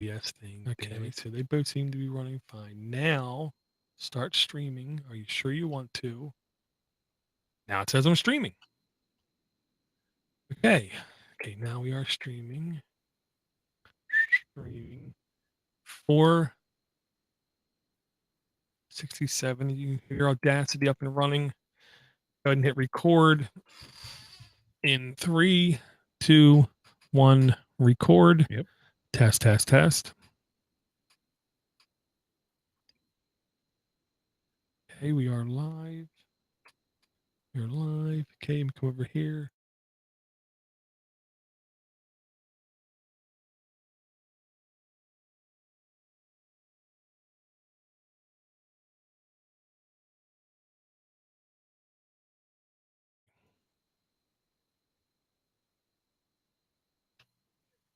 yes thing. Okay. Damn it. So they both seem to be running fine. Now, start streaming. Are you sure you want to? Now it says I'm streaming. Okay. Okay, now we are streaming. Streaming. 467. You hear Audacity up and running. Go ahead and hit record in 3, 2, 1. Record. Yep. Test, test, test. Okay, we are live. We're live. Okay, come over here.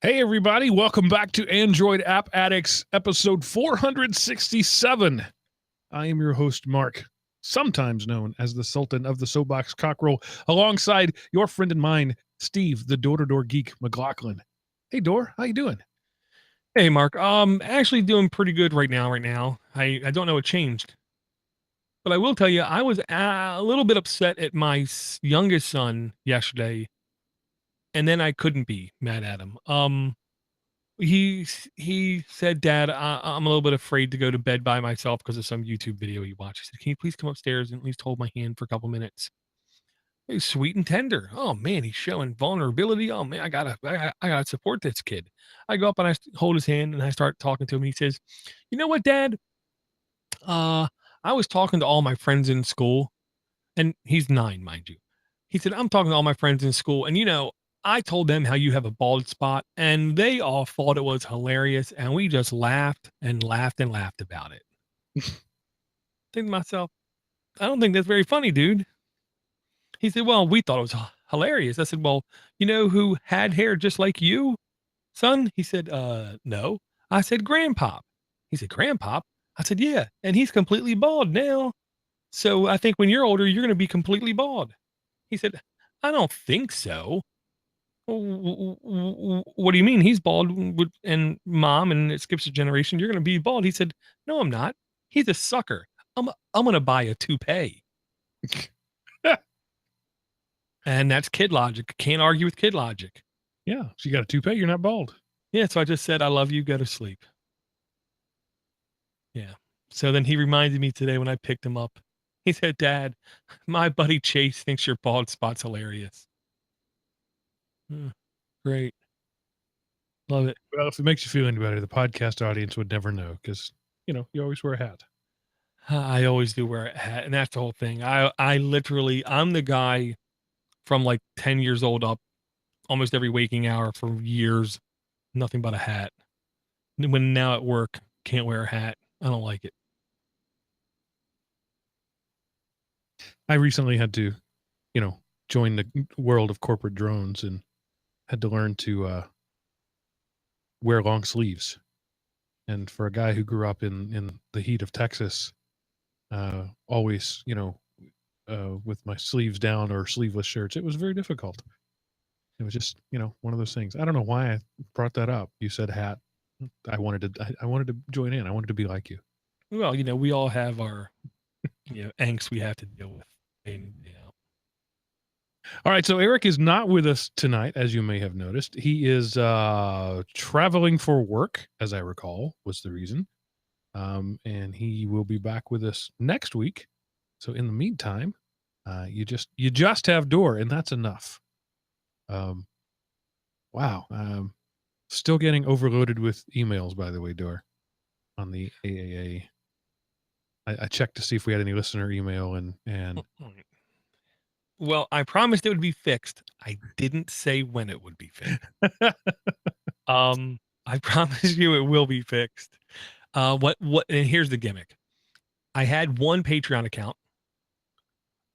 Hey, everybody. Welcome back to Android App Addicts, episode 467. I am your host, Mark, sometimes known as the Sultan of the Soapbox Cockrell, alongside your friend and mine, Steve, the DoorToDoorGeek McLaughlin. Hey, Door, how you doing? Hey, Mark. Actually doing pretty good right now. I don't know what changed. But I will tell you, I was a little bit upset at my youngest son yesterday, and then I couldn't be mad at him. He said, "Dad, I'm a little bit afraid to go to bed by myself because of some YouTube video he watched." He said, "Can you please come upstairs and at least hold my hand for a couple minutes?" He's sweet and tender. Oh man, he's showing vulnerability. Oh man, I gotta support this kid. I go up and I hold his hand and I start talking to him. He says, "You know what, Dad? Uh, I was talking to all my friends in school, and he's 9, mind you." He said, "I'm talking to all my friends in school, and I told them how you have a bald spot, and they all thought it was hilarious, and we just laughed and laughed and laughed about it." Think to myself, I don't think that's very funny, dude. He said, "Well, we thought it was hilarious." I said, "Well, you know who had hair just like you, son?" He said, no." I said, "Grandpop." He said, "Grandpop?" I said, "Yeah, and he's completely bald now. So I think when you're older, you're going to be completely bald." He said, "I don't think so." "What do you mean? He's bald, and mom, and it skips a generation. You're going to be bald." He said, "No, I'm not. He's a sucker. I'm going to buy a toupee." And that's kid logic. Can't argue with kid logic. Yeah, so you got a toupee, you're not bald. Yeah, so I just said, "I love you. Go to sleep." Yeah. So then he reminded me today when I picked him up. He said, "Dad, my buddy Chase thinks your bald spot's hilarious." Great. Love it. Well, if it makes you feel any better, the podcast audience would never know because, you always wear a hat. I always do wear a hat, and that's the whole thing. I'm the guy from like 10 years old up, almost every waking hour for years, nothing but a hat. When now at work, can't wear a hat. I don't like it. I recently had to, join the world of corporate drones and had to learn to wear long sleeves. And for a guy who grew up in the heat of Texas, always, with my sleeves down or sleeveless shirts, it was very difficult. It was just, one of those things. I don't know why I brought that up. You said hat. I wanted to join in. I wanted to be like you. Well, we all have our, angst we have to deal with. And, All right. So Eric is not with us tonight, as you may have noticed. He is traveling for work, as I recall, was the reason. And he will be back with us next week. So in the meantime, you just have Door, and that's enough. Wow. Still getting overloaded with emails, by the way, Door, on the AAA. I checked to see if we had any listener email and Well, I promised it would be fixed. I didn't say when it would be fixed. I promise you it will be fixed. What and here's the gimmick. I had one Patreon account.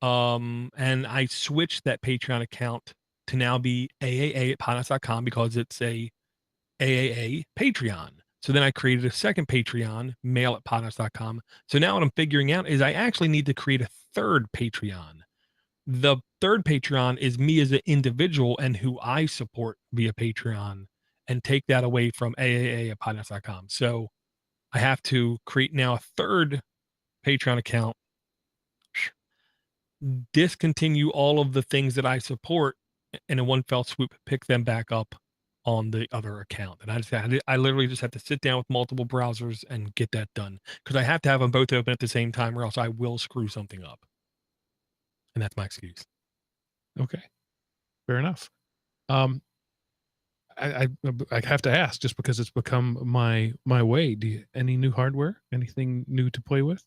And I switched that Patreon account to now be AAA at Podnutz.com because it's a AAA Patreon. So then I created a second Patreon, mail at Podnutz.com. So now what I'm figuring out is I actually need to create a third Patreon. The third Patreon is me as an individual and who I support via Patreon. and take that away from AAA at Podnutz.com. So I have to create now a third Patreon account, discontinue all of the things that I support, and in one fell swoop, pick them back up on the other account. And I literally just have to sit down with multiple browsers and get that done because I have to have them both open at the same time, or else I will screw something up. And that's my excuse. Okay, fair enough. I have to ask just because it's become my way. Do you, any new hardware? Anything new to play with?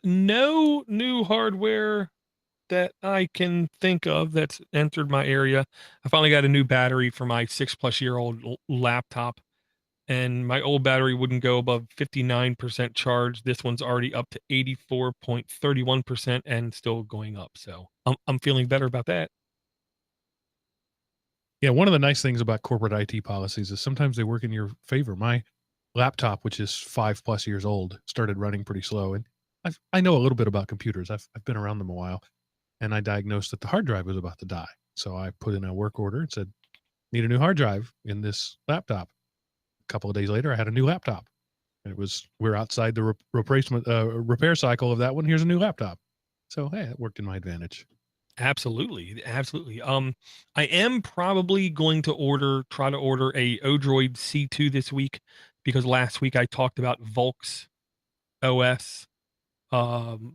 No new hardware that I can think of that's entered my area. I finally got a new battery for my 6+ year old laptop, and my old battery wouldn't go above 59% charge. This one's already up to 84.31% and still going up. So I'm feeling better about that. Yeah, one of the nice things about corporate IT policies is sometimes they work in your favor. My laptop, which is 5+ years old, started running pretty slow, and I know a little bit about computers. I've been around them a while, and I diagnosed that the hard drive was about to die. So I put in a work order and said, "Need a new hard drive in this laptop." A couple of days later, I had a new laptop, and it was we're outside the replacement repair cycle of that one. Here's a new laptop. So hey, it worked in my advantage. Absolutely, absolutely. I am probably going to try to order a Odroid C2 this week because last week I talked about Volks OS,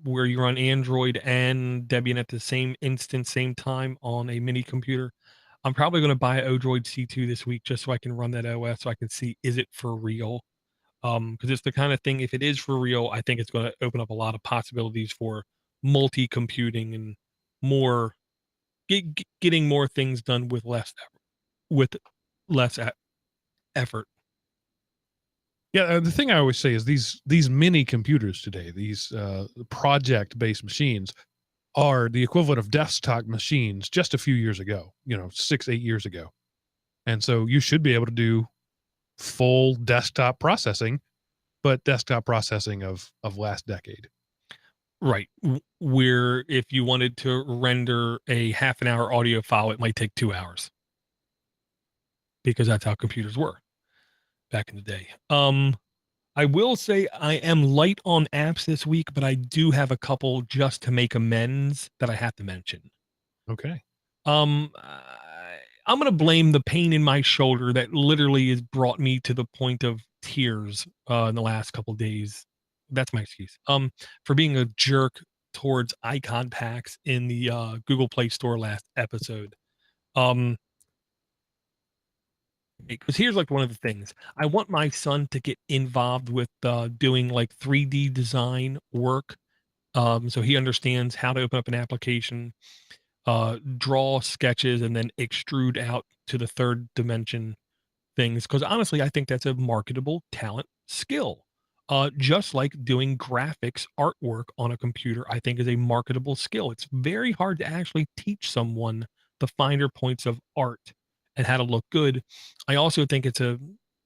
where you run Android and Debian at the same instance, same time on a mini computer. I'm probably going to buy an Odroid C2 this week just so I can run that OS so I can see is it for real. Because it's the kind of thing, if it is for real, I think it's going to open up a lot of possibilities for multi-computing and more getting more things done with with less effort. Yeah, the thing I always say is these mini computers today, these project based machines, are the equivalent of desktop machines just a few years ago. 6-8 years ago, and so you should be able to do full desktop processing, but desktop processing of last decade. Right. Where if you wanted to render a half an hour audio file, it might take 2 hours because that's how computers were back in the day. I will say I am light on apps this week, but I do have a couple just to make amends that I have to mention. Okay. I'm gonna blame the pain in my shoulder that literally has brought me to the point of tears in the last couple days. That's my excuse. For being a jerk towards icon packs in the Google Play Store last episode. Um, because here's like one of the things I want my son to get involved with doing like 3D design work. So he understands how to open up an application, draw sketches, and then extrude out to the third dimension things. Because honestly, I think that's a marketable talent skill. Just like doing graphics artwork on a computer, I think is a marketable skill. It's very hard to actually teach someone the finer points of art and how to look good. I also think it's a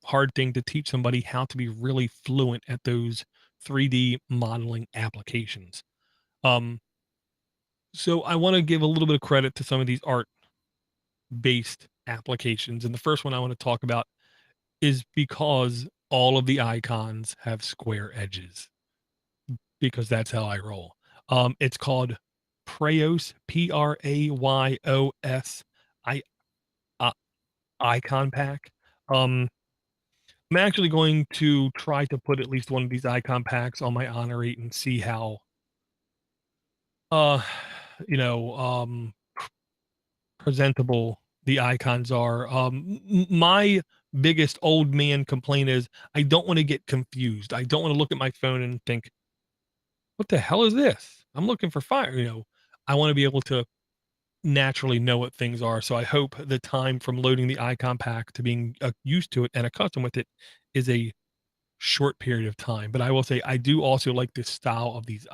hard thing to teach somebody how to be really fluent at those 3D modeling applications. Um, so I want to give a little bit of credit to some of these art based applications. And the first one I want to talk about is because all of the icons have square edges, because that's how I roll. It's called Praos, Prayos I uh, icon pack. Um, I'm actually going to try to put at least one of these icon packs on my Honor 8 and see how uh you know presentable the icons are. My biggest old man complaint is I don't want to get confused. I don't want to look at my phone and think, what the hell is this? I'm looking for fire. I want to be able to naturally know what things are. So I hope the time from loading the icon pack to being used to it and accustomed with it is a short period of time. But I will say I do also like the style of these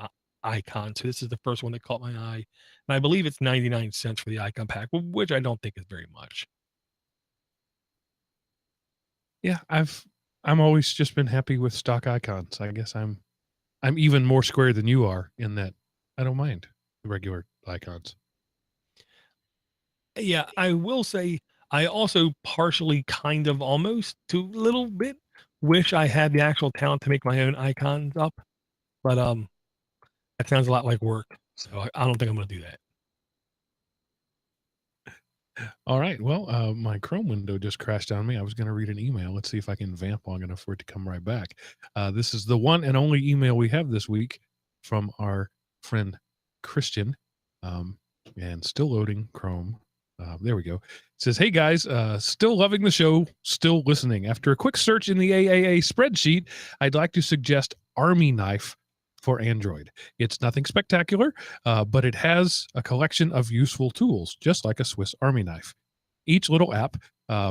icons. So this is the first one that caught my eye, and I believe it's 99 cents for the icon pack, which I don't think is very much. Yeah, I'm always just been happy with stock icons. I guess I'm even more square than you are in that I don't mind the regular icons. Yeah, I will say I also partially, kind of, almost, to a little bit, wish I had the actual talent to make my own icons up, but, that sounds a lot like work, so I don't think I'm gonna do that. All right. Well, my Chrome window just crashed on me. I was going to read an email. Let's see if I can vamp long enough for it to come right back. This is the one and only email we have this week from our friend Christian. And still loading Chrome. There we go. It says, "Hey guys, still loving the show, still listening. After a quick search in the AAA spreadsheet, I'd like to suggest Army Knife for Android. It's nothing spectacular, but it has a collection of useful tools, just like a Swiss Army knife. Each little app,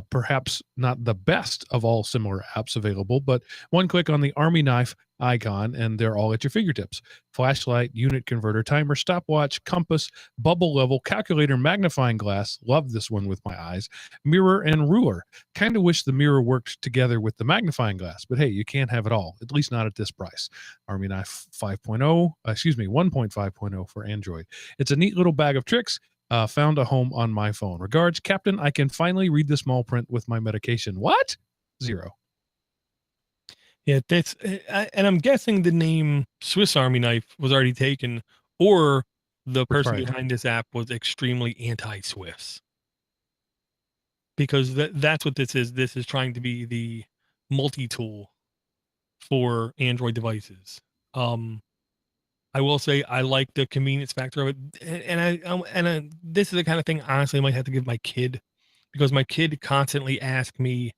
perhaps not the best of all similar apps available, but one click on the Army Knife icon and they're all at your fingertips. Flashlight, unit converter, timer, stopwatch, compass, bubble level, calculator, magnifying glass. Love this one with my eyes. Mirror and ruler. Kind of wish the mirror worked together with the magnifying glass, but hey, you can't have it all, at least not at this price. Army Knife 1.5.0 for Android. It's a neat little bag of tricks. Found a home on my phone. Regards, Captain. I can finally read the small print with my medication. What? 0. Yeah, that's and I'm guessing the name Swiss Army Knife was already taken, or the person Proprietary. behind this app was extremely anti-Swiss. Because that's what this is. This is trying to be the multi-tool for Android devices. I will say I like the convenience factor of it, and this is the kind of thing, honestly, I might have to give my kid, because my kid constantly asks me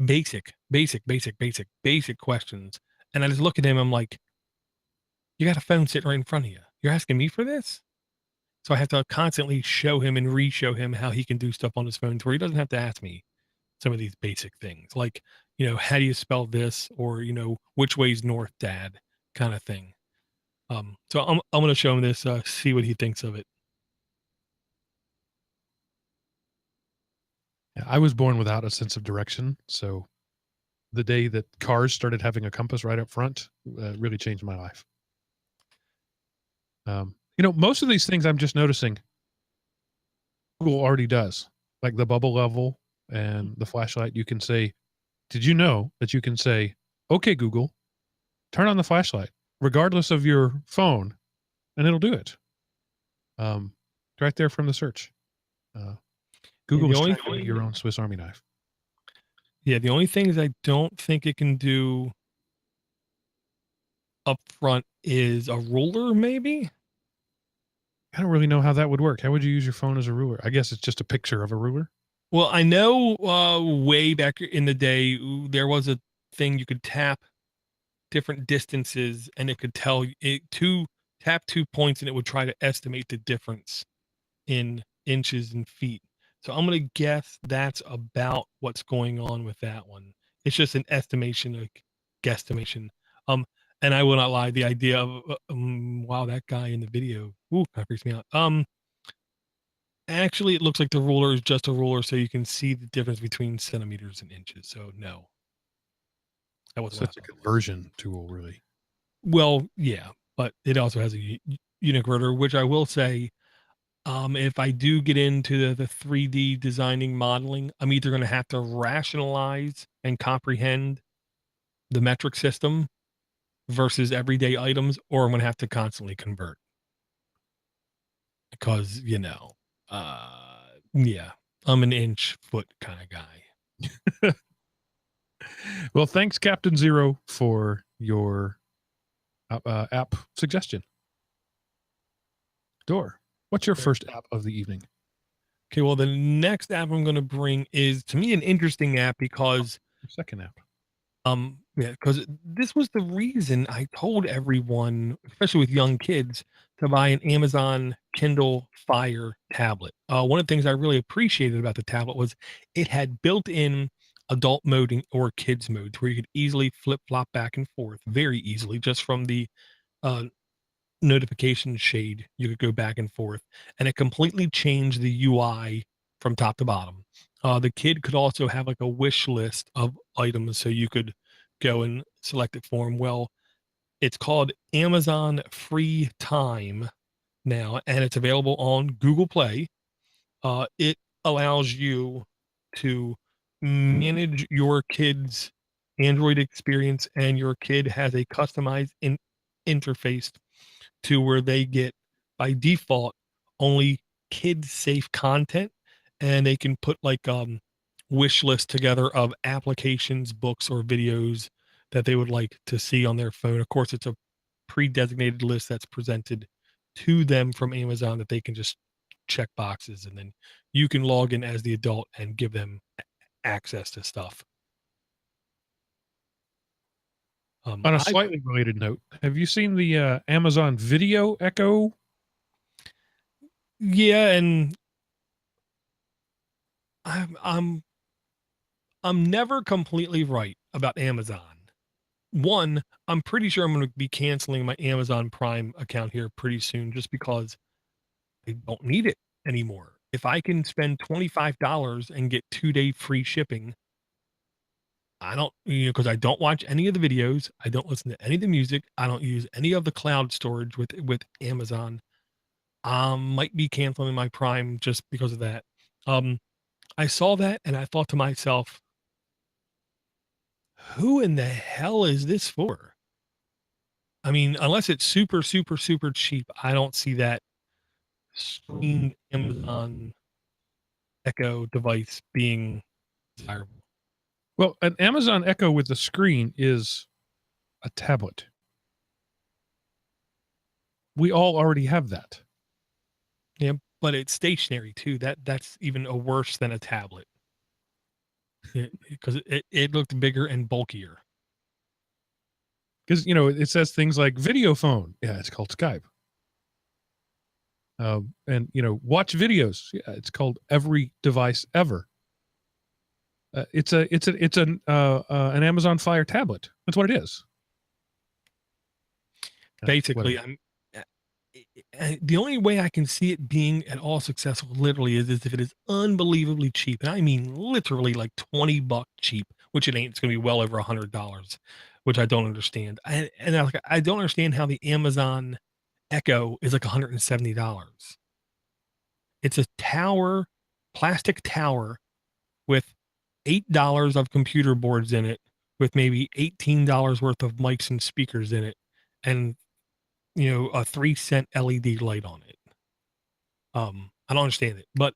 basic questions, and I just look at him, I'm like, "You got a phone sitting right in front of you. You're asking me for this?" So I have to constantly show him and re-show him how he can do stuff on his phone to where he doesn't have to ask me some of these basic things, like, how do you spell this, or, which way's north, dad, kind of thing. So I'm gonna show him this, see what he thinks of it. Yeah, I was born without a sense of direction, so the day that cars started having a compass right up front really changed my life. Most of these things I'm just noticing Google already does, like the bubble level and the flashlight. You can say, "Did you know that you can say, okay, Google, turn on the flashlight, regardless of your phone, and it'll do it." Right there from the search. Yeah, Google the is only trying to be your own Swiss Army knife. yeah, the only things I don't think it can do up front is a ruler, maybe? I don't really know how that would work. How would you use your phone as a ruler? I guess it's just a picture of a ruler. Well, I know, way back in the day, there was a thing you could tap different distances, and it could tell it to tap 2 points, and it would try to estimate the difference in inches and feet. So I'm gonna guess that's about what's going on with that one. It's just an estimation, like guesstimation. Um, and I will not lie, the idea of, wow, that guy in the video, ooh, that freaks me out. Actually, it looks like the ruler is just a ruler, so you can see the difference between centimeters and inches. So no, that wasn't So what it's I a thought it was. conversion tool, really. Well, yeah, but it also has a uniconverter, which I will say, if I do get into the 3D designing modeling, I'm either going to have to rationalize and comprehend the metric system versus everyday items, or I'm going to have to constantly convert because, yeah, I'm an inch foot kind of guy. Well, thanks, Captain Zero, for your app suggestion. Door, what's your first app of the evening? Okay, well, the next app I'm going to bring is, to me, an interesting app because Your second app. Yeah, because this was the reason I told everyone, especially with young kids, to buy an Amazon Kindle Fire tablet. One of the things I really appreciated about the tablet was it had built-in adult mode or kids mode, where you could easily flip flop back and forth very easily just from the uh, notification shade. You could go back and forth, and it completely changed the UI from top to bottom. The kid could also have like a wish list of items, so you could go and select it for him. Well, it's called Amazon Free Time now, and it's available on Google Play. It allows you to manage your kid's Android experience, and your kid has a customized interface to where they get by default only kid safe content, and they can put like wish list together of applications, books, or videos that they would like to see on their phone. Of course, it's a pre-designated list that's presented to them from Amazon that they can just check boxes, and then you can log in as the adult and give them access to stuff. On a I slightly related note, have you seen the Amazon Video Echo? Yeah, and I'm I'm never completely right about Amazon. One, I'm pretty sure I'm going to be canceling my Amazon Prime account here pretty soon just because I don't need it anymore. If I can spend $25 and get 2-day free shipping, I don't, because I don't watch any of the videos, I don't listen to any of the music, I don't use any of the cloud storage with Amazon. Might be canceling my Prime just because of that. Um, I saw that and I thought to myself, who in the hell is this for? I mean, unless it's super, super, super cheap, I don't see that screen Amazon Echo device being desirable. Well, an Amazon Echo with the screen is a tablet. We all already have that. Yeah, but it's stationary too. That's even a worse than a tablet. Because it looked bigger and bulkier. Because, it says things like video phone. Yeah, it's called Skype. And, watch videos. Yeah, it's called every device ever. It's an Amazon Fire tablet. That's what it is. Basically, Whatever. the only way I can see it being at all successful literally is if it is unbelievably cheap. And I mean literally like $20 cheap, which it ain't. It's gonna be well over $100, which I don't understand. I don't understand how the Amazon Echo is like $170. It's a tower, plastic tower with $8 of computer boards in it, with maybe $18 worth of mics and speakers in it, and a 3-cent LED light on it. I don't understand it, but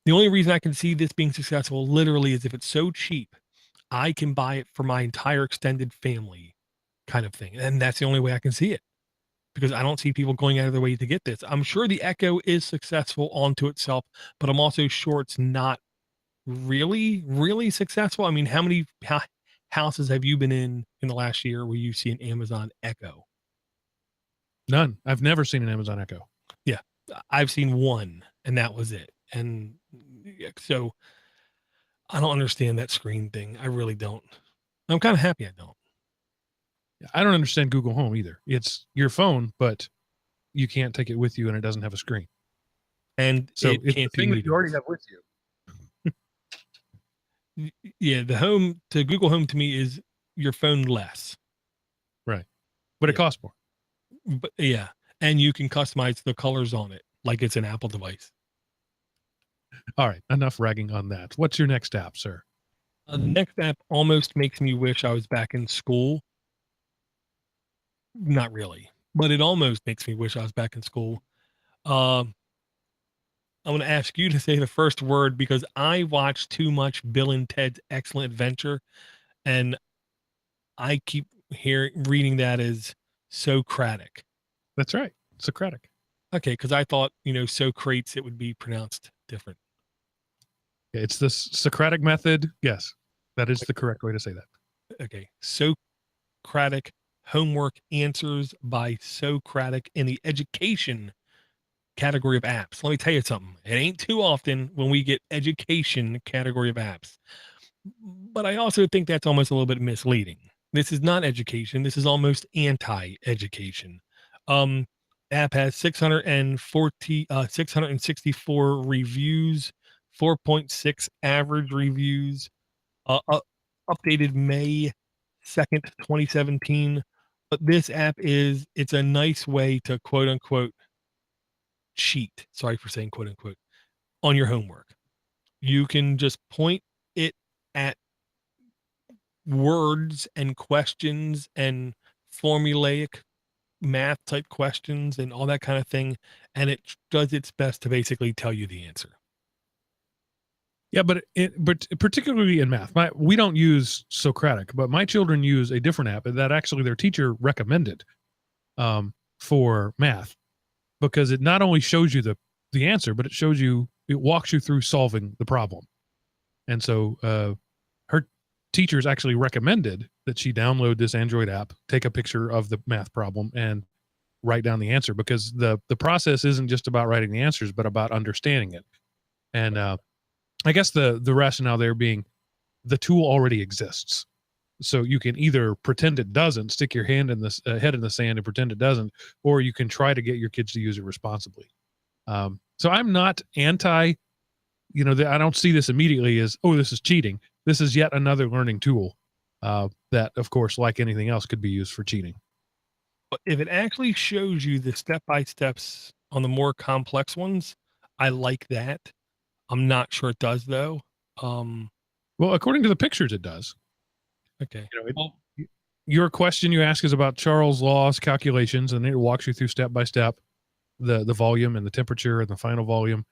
the only reason I can see this being successful literally is if it's so cheap, I can buy it for my entire extended family kind of thing. And that's the only way I can see it because I don't see people going out of their way to get this. I'm sure the Echo is successful onto itself, but I'm also sure it's not really, really successful. I mean, how many houses have you been in the last year where you see an Amazon Echo? None. I've never seen an Amazon Echo. Yeah, I've seen one, and that was it. And so I don't understand that screen thing. I really don't. I'm kind of happy I don't. I don't understand Google Home either. It's your phone, but you can't take it with you and it doesn't have a screen. And So it it's can't the do thing that you already meetings. have with you. Yeah, the home to Google Home to me is your phone less. Right. But it Yeah. costs more. But yeah, and you can customize the colors on it like it's an Apple device. All right. Enough ragging on that. What's your next app, sir? The next app almost makes me wish I was back in school. Not really, but it almost makes me wish I was back in school. Um, I'm going to ask you to say the first word because I watched too much Bill and Ted's Excellent Adventure, and I keep reading that as Socratic. That's right. Socratic. Okay, because I thought Socrates it would be pronounced different. It's the Socratic method. Yes, that is the correct way to say that. Okay, Socratic homework answers by Socratic in the education category of apps. Let me tell you something. It ain't too often when we get education category of apps. But I also think that's almost a little bit misleading. This is not education. This is almost anti-education. Um, app has 664 reviews, 4.6 average reviews, updated May 2nd, 2017. But this app it's a nice way to quote unquote cheat. Sorry for saying quote unquote on your homework. You can just point it at words and questions and formulaic math type questions and all that kind of thing, and it does its best to basically tell you the answer. Yeah, but particularly in math, we don't use Socratic, but my children use a different app that actually their teacher recommended for math, because it not only shows you the answer, but it walks you through solving the problem. And so her teachers actually recommended that she download this Android app, take a picture of the math problem, and write down the answer, because the process isn't just about writing the answers, but about understanding it. And I guess the rationale there being the tool already exists. So you can either pretend it doesn't, stick your hand in the head in the sand and pretend it doesn't, or you can try to get your kids to use it responsibly. So I'm not anti, I don't see this immediately as, oh, this is cheating. This is yet another learning tool that, of course, like anything else, could be used for cheating. But if it actually shows you the step-by-steps on the more complex ones, I like that. I'm not sure it does though. Well, according to the pictures, it does. Okay. Your question you ask is about Charles' laws calculations, and it walks you through step by step the volume and the temperature and the final volume.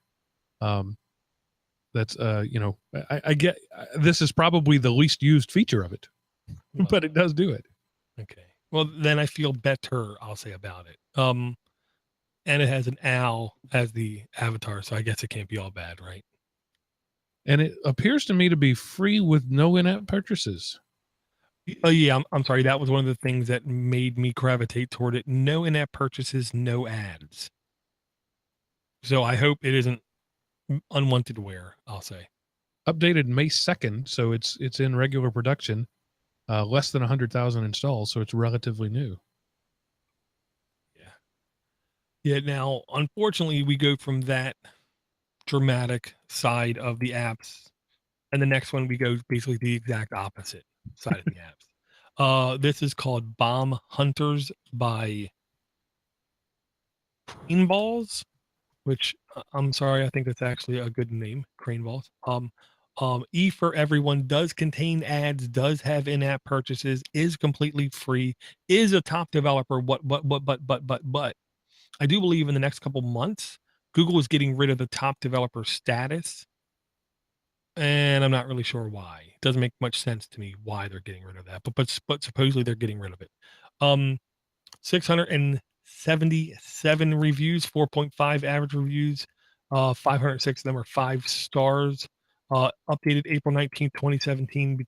That's I get this is probably the least used feature of it, but it does do it. Okay. Well, then I feel better, I'll say, about it. And it has an owl as the avatar, so I guess it can't be all bad, right? And it appears to me to be free with no in-app purchases. Oh yeah, I'm sorry. That was one of the things that made me gravitate toward it. No in-app purchases, no ads. So I hope it isn't unwanted wear, I'll say. Updated May 2nd, so it's in regular production. Less than 100,000 installs, so it's relatively new. Yeah. Now, unfortunately, we go from that dramatic side of the apps, and the next one we go basically the exact opposite side of the apps. This is called Bomb Hunters by Crane Balls, which I'm sorry, I think that's actually a good name, Crane Balls. E for Everyone does contain ads, does have in-app purchases, is completely free, is a top developer. But I do believe in the next couple months, Google is getting rid of the top developer status, and I'm not really sure why. It doesn't make much sense to me why they're getting rid of that, but supposedly they're getting rid of it. 677 reviews, 4.5 average reviews. 506 of them are 5 stars. Updated April 19th, 2017,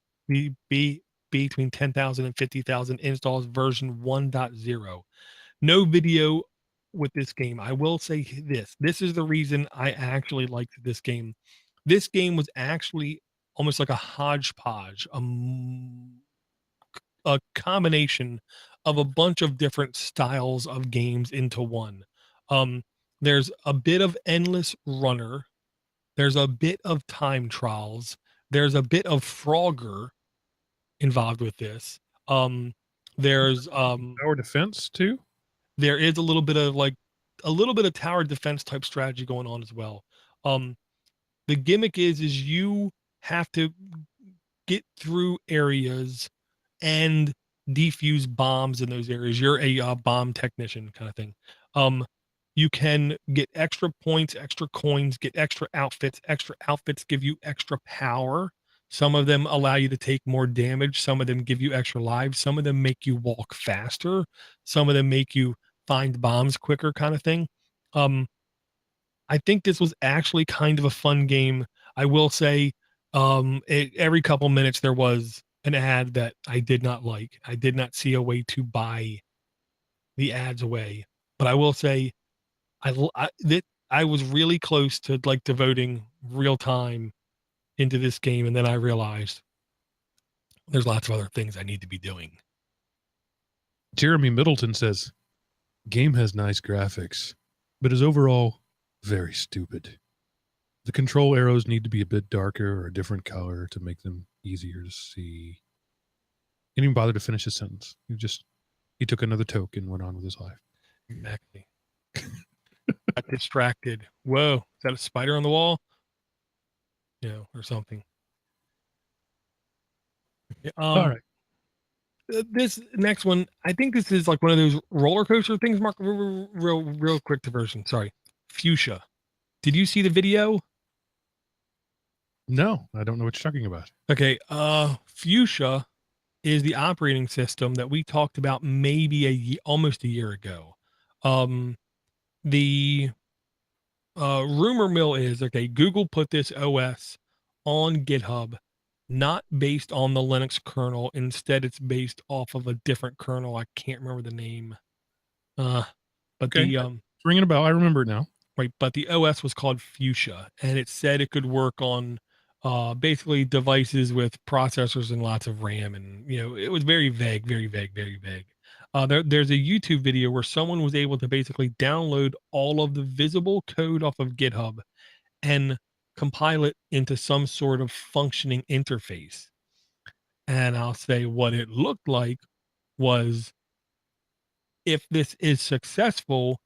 between 10,000 and 50,000 installs, version 1.0. No video with this game. I will say this. This is the reason I actually liked this game. This game was actually almost like a hodgepodge, a combination of a bunch of different styles of games into one. There's a bit of endless runner. There's a bit of time trials. There's a bit of Frogger involved with this. There's Tower defense too. There is a little bit of tower defense type strategy going on as well. The gimmick is you have to get through areas and defuse bombs in those areas. You're a bomb technician kind of thing. You can get extra points, extra coins, get extra outfits. Extra outfits give you extra power. Some of them allow you to take more damage. Some of them give you extra lives. Some of them make you walk faster. Some of them make you find bombs quicker, kind of thing. I think this was actually kind of a fun game. I will say, every couple minutes there was an ad that I did not like. I did not see a way to buy the ads away. But I will say, I was really close to like devoting real time into this game, and then I realized there's lots of other things I need to be doing. Jeremy Middleton says, game has nice graphics, but is overall very stupid. The control arrows need to be a bit darker or a different color to make them easier to see. He didn't even bother to finish his sentence. He took another toke and went on with his life. Exactly. Got distracted. Whoa, is that a spider on the wall? or something. All right. This next one, I think this is like one of those roller coaster things. Mark, real quick diversion. Sorry, fuchsia. Did you see the video? No, I don't know what you're talking about. Okay, fuchsia is the operating system that we talked about maybe almost a year ago. Um, the rumor mill is okay. Google put this OS on GitHub, not based on the Linux kernel. Instead, it's based off of a different kernel. I can't remember the name. Uh, but Okay. the It's ringing a bell. I remember it now. right, but the OS was called Fuchsia, and it said it could work on basically devices with processors and lots of RAM, and it was very vague, very vague, very vague. There's a YouTube video where someone was able to basically download all of the visible code off of GitHub and compile it into some sort of functioning interface. And I'll say what it looked like was, if this is successful,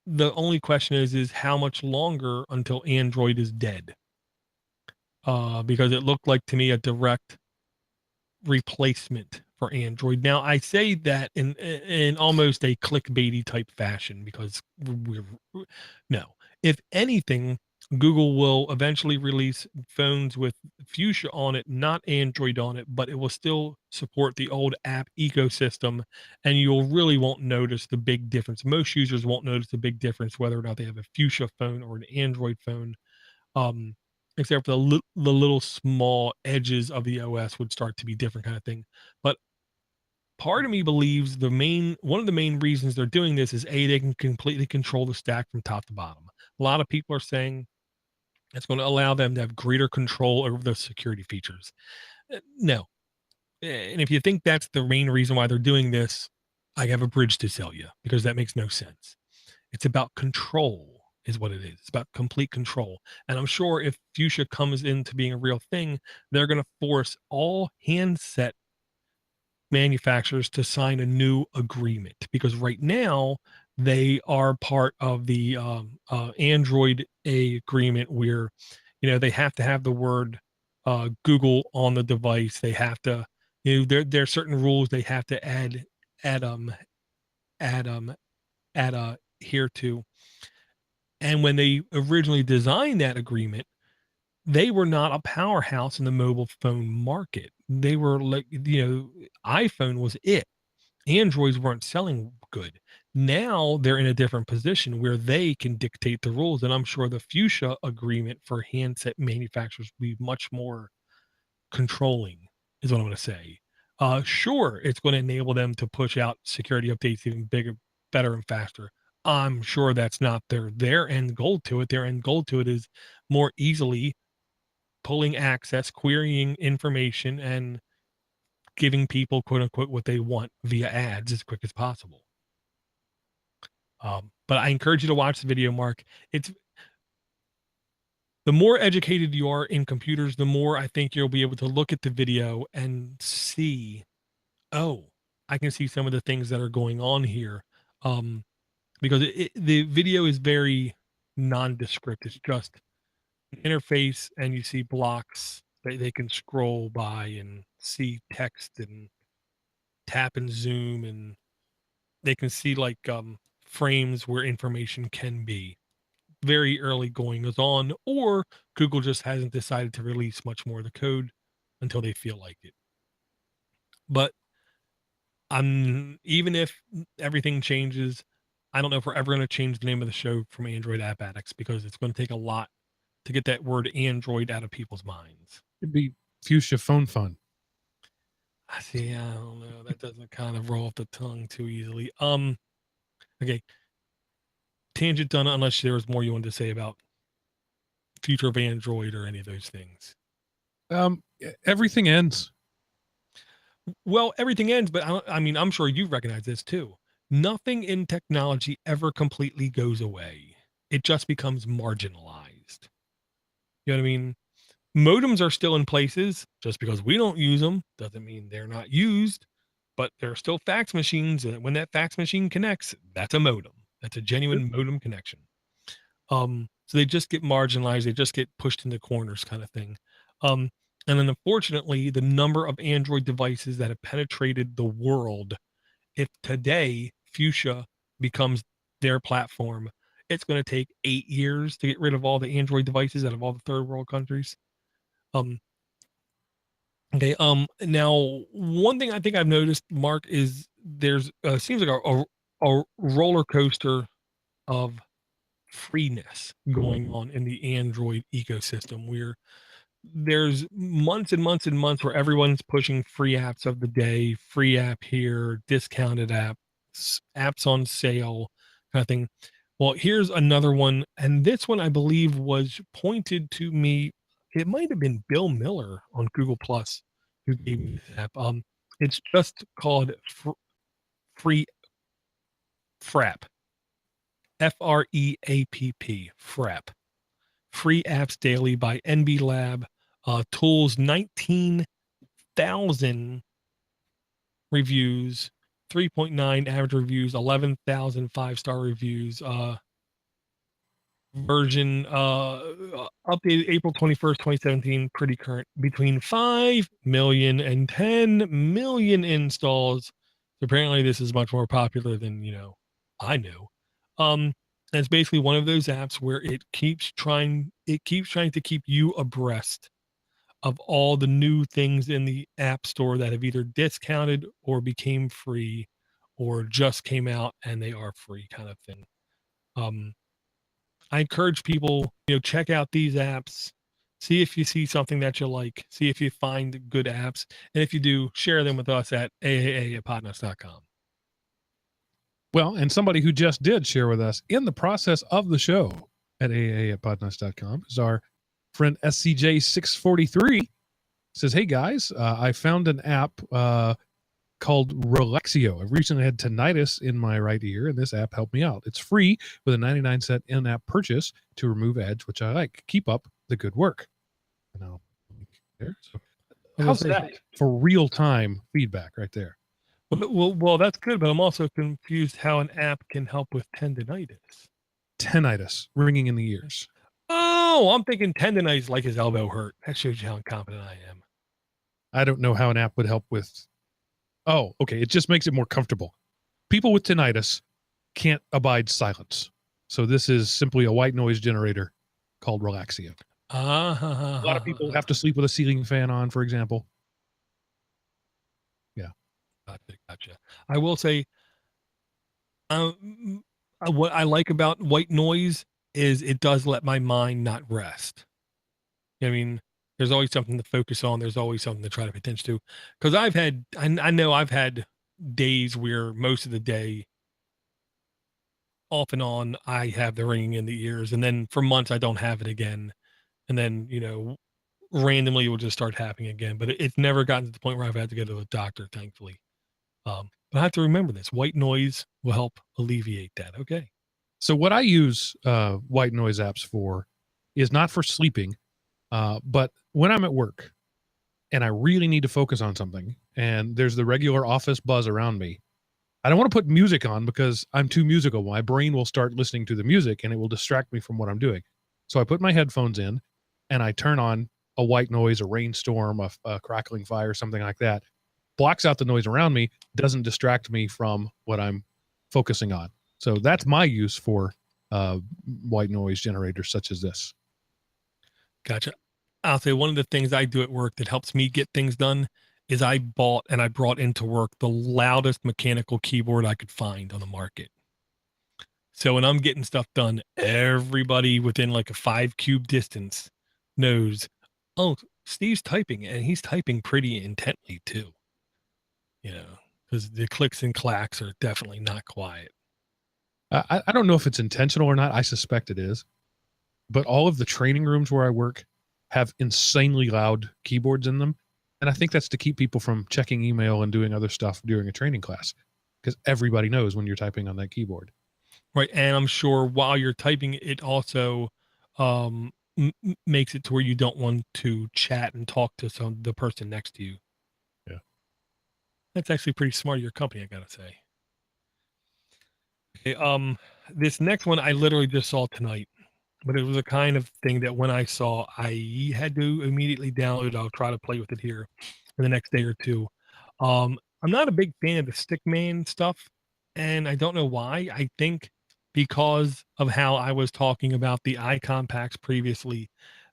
the only question is how much longer until Android is dead? Because it looked like to me a direct replacement for Android. Now I say that in almost a clickbaity type fashion because no. If anything, Google will eventually release phones with Fuchsia on it, not Android on it, but it will still support the old app ecosystem, and you'll really won't notice the big difference. Most users won't notice the big difference whether or not they have a Fuchsia phone or an Android phone. Um, Except for the little small edges of the OS would start to be different kind of thing. But part of me believes one of the main reasons they're doing this is they can completely control the stack from top to bottom. A lot of people are saying it's going to allow them to have greater control over the security features. No. And if you think that's the main reason why they're doing this, I have a bridge to sell you because that makes no sense. It's about control, is what it is. It's about complete control. And I'm sure if Fuchsia comes into being a real thing, they're going to force all handset manufacturers to sign a new agreement because right now they are part of the Android A agreement where they have to have the word Google on the device. They have to, there are certain rules they have to add add here to. And when they originally designed that agreement, they were not a powerhouse in the mobile phone market. They were like, iPhone was it. Androids weren't selling good. Now they're in a different position where they can dictate the rules. And I'm sure the Fuchsia agreement for handset manufacturers will be much more controlling, is what I'm going to say. Sure, it's going to enable them to push out security updates even bigger, better, and faster. I'm sure that's not their end goal to it. Their end goal to it is more easily pulling access, querying information, and giving people quote unquote what they want via ads as quick as possible. But I encourage you to watch the video, Mark. It's the more educated you are in computers, the more I think you'll be able to look at the video and see, oh, I can see some of the things that are going on here. Because the video is very nondescript. It's just an interface, and you see blocks that they can scroll by and see text and tap and zoom, and they can see like frames where information can be. Very early going is on, or Google just hasn't decided to release much more of the code until they feel like it. But I'm even if everything changes, I don't know if we're ever going to change the name of the show from Android App Addicts because it's going to take a lot to get that word Android out of people's minds. It'd be Fuchsia Phone Fun. I see. I don't know. That doesn't kind of roll off the tongue too easily. Okay. Tangent done unless there was more you wanted to say about future of Android or any of those things. Everything ends. Well, everything ends, but I mean, I'm sure you recognize this too. Nothing in technology ever completely goes away. It just becomes marginalized. You know what I mean? Modems are still in places. Just because we don't use them doesn't mean they're not used, but there are still fax machines. And when that fax machine connects, that's a modem. That's a genuine modem connection. So they just get marginalized, they just get pushed into corners kind of thing. Um, and then unfortunately, the number of Android devices that have penetrated the world, if today Fuchsia becomes their platform, it's going to take 8 years to get rid of all the Android devices out of all the third world countries. Um, okay. Now one thing I think I've noticed, Mark, is there's seems like a roller coaster of freeness going on in the Android ecosystem where there's months and months and months where everyone's pushing free apps of the day, free app here, discounted apps on sale, kind of thing. Well, here's another one, and this one I believe was pointed to me. It might have been Bill Miller on Google Plus who gave me this app. It's just called Free Frapp, Freapp, Frapp. Free Apps Daily by NB Lab. Tools 19,000 reviews, 3.9 average reviews, 11,000 5-star reviews. Version updated April 21st, 2017, pretty current. Between 5 million and 10 million installs. So apparently this is much more popular than, I knew. And it's basically one of those apps where it keeps trying to keep you abreast of all the new things in the app store that have either discounted or became free or just came out and they are free, kind of thing. I encourage people, check out these apps, see if you see something that you like, see if you find good apps. And if you do, share them with us at aaa@podnutz.com. Well, and somebody who just did share with us in the process of the show at aaa@podnutz.com is our friend SCJ643. Says, hey guys, I found an app called Relaxio. I've recently had tinnitus in my right ear, and this app helped me out. It's free with a 99-cent in-app purchase to remove ads, which I like. Keep up the good work. And I'll link there. So how's that for real-time feedback right there? Well, that's good, but I'm also confused how an app can help with tendinitis. Tinnitus, ringing in the ears. Oh, I'm thinking tendinitis like his elbow hurt. That shows you how incompetent I am. I don't know how an app would help with. Oh, okay. It just makes it more comfortable. People with tinnitus can't abide silence. So this is simply a white noise generator called Relaxio. A lot of people have to sleep with a ceiling fan on, for example. Yeah. Gotcha. I will say, what I like about white noise is it does let my mind not rest. I mean, there's always something to focus on. There's always something to try to pay attention to. Because I know I've had days where most of the day, off and on, I have the ringing in the ears, and then for months I don't have it again, and then randomly it will just start happening again. But it's never gotten to the point where I've had to go to a doctor, thankfully. But I have to remember this: white noise will help alleviate that. Okay. So what I use white noise apps for is not for sleeping, but when I'm at work and I really need to focus on something and there's the regular office buzz around me, I don't want to put music on because I'm too musical. My brain will start listening to the music and it will distract me from what I'm doing. So I put my headphones in and I turn on a white noise, a rainstorm, a crackling fire, something like that. Blocks out the noise around me, doesn't distract me from what I'm focusing on. So that's my use for white noise generators such as this. Gotcha. I'll say one of the things I do at work that helps me get things done is I bought and I brought into work the loudest mechanical keyboard I could find on the market. So when I'm getting stuff done, everybody within like a 5 cube distance knows, oh, Steve's typing, and he's typing pretty intently too. Because the clicks and clacks are definitely not quiet. I don't know if it's intentional or not. I suspect it is. But all of the training rooms where I work have insanely loud keyboards in them. And I think that's to keep people from checking email and doing other stuff during a training class, because everybody knows when you're typing on that keyboard. Right. And I'm sure while you're typing, it also makes it to where you don't want to chat and talk to the person next to you. Yeah. That's actually pretty smart of your company, I gotta say. Okay, this next one I literally just saw tonight. but it was a kind of thing that when I saw, I had to immediately download. I'll try to play with it here in the next day or two. I'm not a big fan of the Stickman stuff, and I don't know why. I think because of how I was talking about the icon packs previously,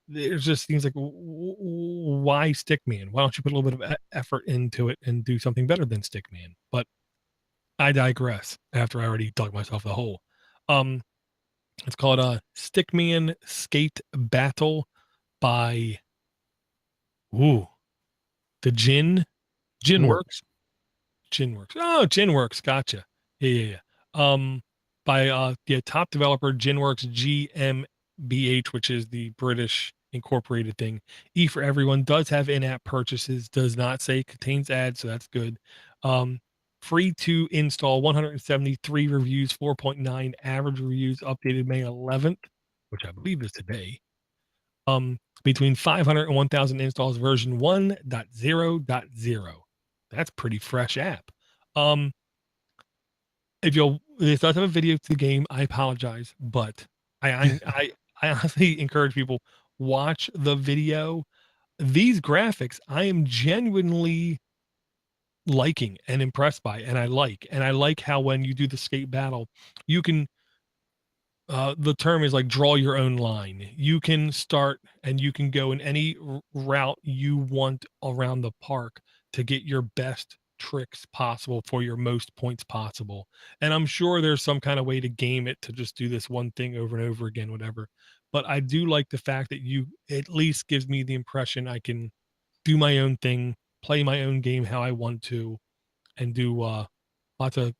there just seems like why Stickman? Why don't you put a little bit of effort into it and do something better than Stickman? But I digress. After I already dug myself a hole. Um, it's called Stickman Skate Battle by ooh the Ginworks. Works. Ginworks. Oh, Ginworks. Gotcha. Yeah. By the top developer Ginworks GmbH, which is the British incorporated thing. E for everyone does have in-app purchases. Does not say contains ads, so that's good. Um, free to install. 173 reviews. 4.9 average reviews. Updated May 11th, which I believe is today. Between 500 and 1,000 installs. Version 1.0.0. That's pretty fresh app. If it does have a video to the game, I apologize, but I honestly encourage people watch the video. These graphics, I am genuinely liking and impressed by, and I like how when you do the skate battle, you can the term is like draw your own line. You can start and you can go in any route you want around the park to get your best tricks possible for your most points possible. And I'm sure there's some kind of way to game it to just do this one thing over and over again, whatever. But I do like the fact that you at least gives me the impression I can do my own thing, play my own game how I want to, and do lots of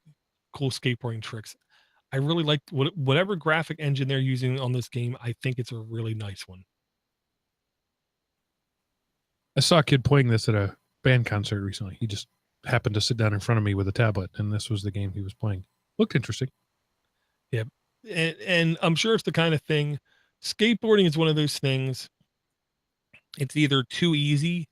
cool skateboarding tricks. I really like whatever graphic engine they're using on this game. I think it's a really nice one. I saw a kid playing this at a band concert recently. He just happened to sit down in front of me with a tablet, and this was the game he was playing. Looked interesting. Yeah. And I'm sure it's the kind of thing. Skateboarding is one of those things. It's either too easy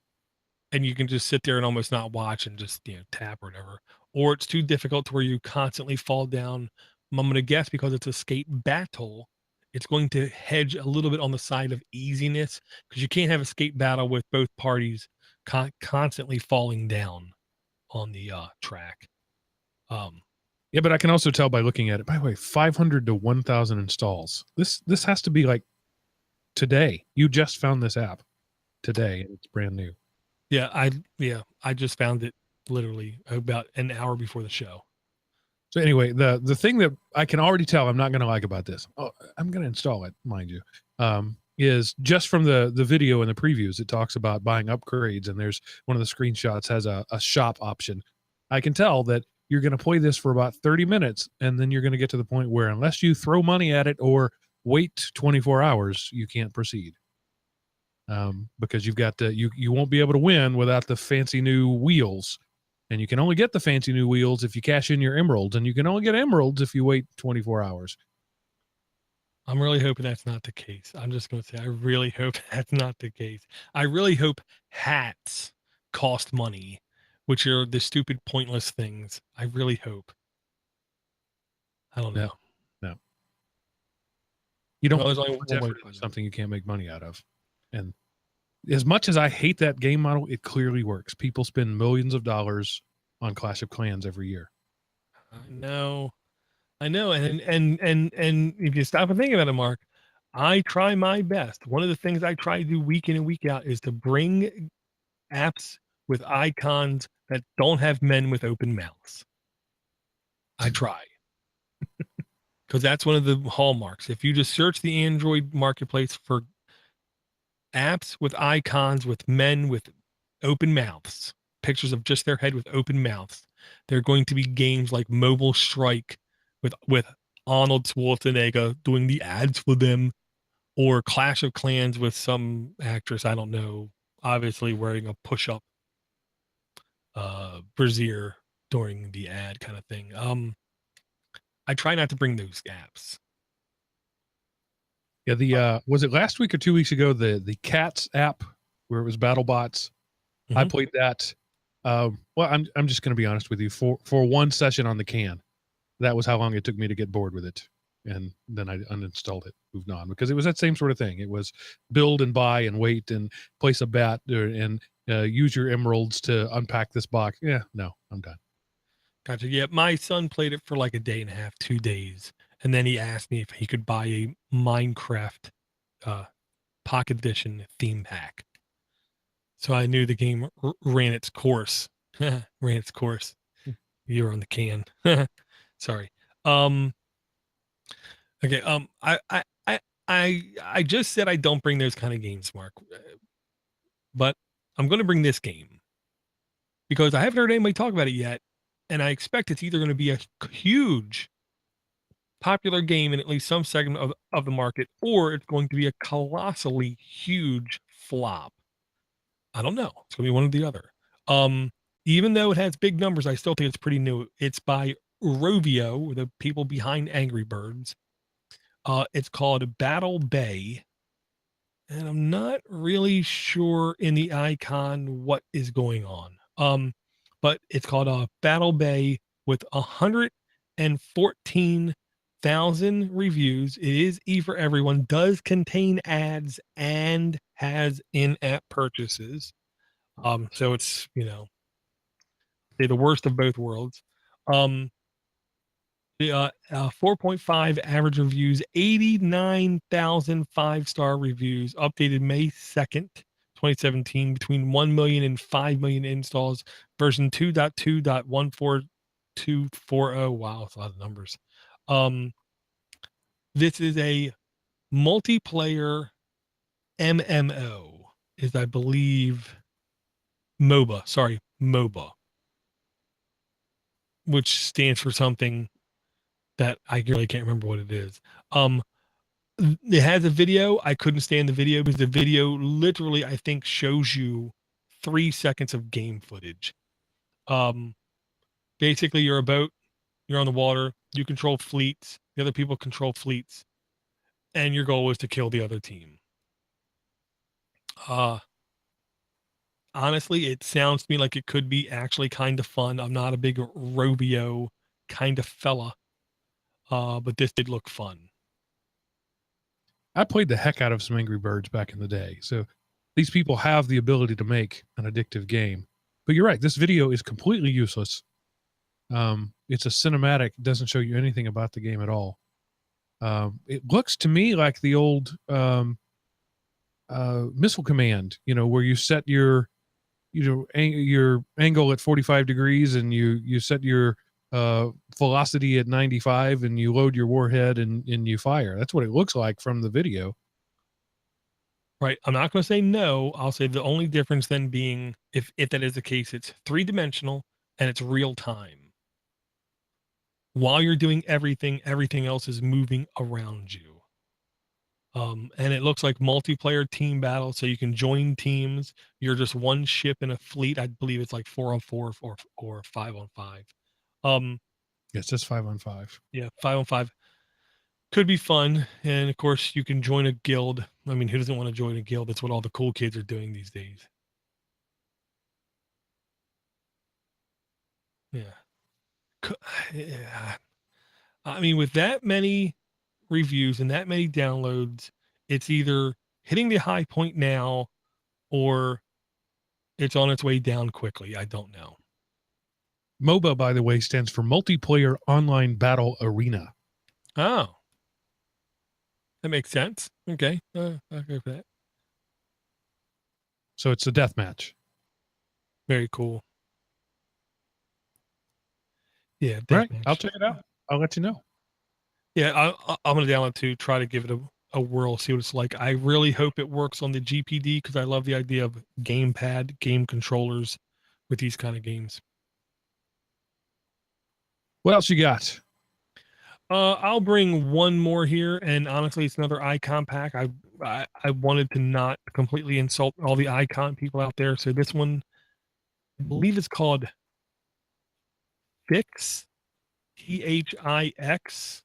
and you can just sit there and almost not watch and just, tap or whatever, or it's too difficult to where you constantly fall down. I'm going to guess because it's a skate battle, it's going to hedge a little bit on the side of easiness because you can't have a skate battle with both parties constantly falling down on the track. Yeah, but I can also tell by looking at it. By the way, 500 to 1,000 installs. This has to be like today. You just found this app today, and it's brand new. Yeah, I just found it literally about an hour before the show. So anyway, the thing that I can already tell I'm not going to like about this, I'm going to install it, mind you, is just from the video and the previews, it talks about buying upgrades, and there's one of the screenshots has a shop option. I can tell that you're going to play this for about 30 minutes, and then you're going to get to the point where unless you throw money at it or wait 24 hours, you can't proceed. Because you've got to, you won't be able to win without the fancy new wheels. And you can only get the fancy new wheels if you cash in your emeralds, and you can only get emeralds if you wait 24 hours. I'm really hoping that's not the case. I'm just going to say, I really hope that's not the case. I really hope hats cost money, which are the stupid, pointless things. I really hope. I don't know. No. You don't There's only put one way effort to into find something you can't make money out of. And as much as I hate that game model, it clearly works. People spend millions of dollars on Clash of Clans every year. I know. And if you stop and think about it, Mark, I try my best. One of the things I try to do week in and week out is to bring apps with icons that don't have men with open mouths. I try. Because that's one of the hallmarks. If you just search the Android marketplace for apps with icons with men with open mouths, pictures of just their head with open mouths, they're going to be games like Mobile Strike with Arnold Schwarzenegger doing the ads for them, or Clash of Clans with some actress I don't know, obviously wearing a push-up brassiere during the ad kind of thing. I try not to bring those apps. Yeah, was it last week or 2 weeks ago, the Cats app where it was battle bots? Mm-hmm. I played that. Well, I'm just going to be honest with you. For one session on the can, that was how long it took me to get bored with it. And then I uninstalled it, moved on, because it was that same sort of thing. It was build and buy and wait and place a bet and use your emeralds to unpack this box. Yeah, no, I'm done. Gotcha. Yeah, my son played it for like a day and a half, 2 days, and then he asked me if he could buy a Minecraft uh, Pocket Edition theme pack. So I knew the game ran its course. Ran its course. You're on the can. Sorry. Um. Okay. I just said I don't bring those kind of games, Mark, but I'm going to bring this game because I haven't heard anybody talk about it yet, and I expect it's either going to be a huge popular game in at least some segment of the market, or it's going to be a colossally huge flop. I don't know. It's gonna be one or the other. Even though it has big numbers, I still think it's pretty new. It's by Rovio, the people behind Angry Birds. It's called Battle Bay, and I'm not really sure in the icon what is going on. But it's called Battle Bay with 114,000 reviews. It is E for everyone, does contain ads, and has in-app purchases. So it's, the worst of both worlds. The 4.5 average reviews, 89,000 five-star reviews, updated May 2nd, 2017, between 1 million and 5 million installs, version 2.2.14240. Wow, it's a lot of numbers. This is a multiplayer MMO, is I believe MOBA. Sorry, MOBA, which stands for something that I really can't remember what it is. It has a video. I couldn't stand the video because the video literally, I think, shows you 3 seconds of game footage. Basically, you're a boat, you're on the water, you control fleets, the other people control fleets, and your goal is to kill the other team. Honestly, it sounds to me like it could be actually kind of fun. I'm not a big Rovio kind of fella, but this did look fun. I played the heck out of some Angry Birds back in the day. So these people have the ability to make an addictive game. But you're right, this video is completely useless. It's a cinematic, doesn't show you anything about the game at all. It looks to me like the old Missile Command, where you set your angle at 45 degrees and you set your velocity at 95 and you load your warhead and you fire. That's what it looks like from the video. Right. I'm not going to say no. I'll say the only difference then being, if that is the case, it's 3-dimensional and it's real time. While you're doing everything else is moving around you. And it looks like multiplayer team battle, so you can join teams. You're just one ship in a fleet. I believe it's like 4-on-4 or 5-on-5. It's just 5-on-5. Yeah, 5-on-5 could be fun, and of course you can join a guild. I mean, who doesn't want to join a guild? That's what all the cool kids are doing these days. Yeah. I mean, with that many reviews and that many downloads, it's either hitting the high point now or it's on its way down quickly. I don't know. MOBA, by the way, stands for Multiplayer Online Battle Arena. Oh, that makes sense. Okay. I'll go for that. So it's a death match. Very cool. Yeah. Right. I'll check it out. I'll let you know. Yeah. I'm going to download to try to give it a whirl, see what it's like. I really hope it works on the GPD because I love the idea of gamepad, game controllers with these kind of games. What else you got? I'll bring one more here, and honestly, it's another icon pack. I wanted to not completely insult all the icon people out there, so this one, I believe it's called PHIX, PHIX.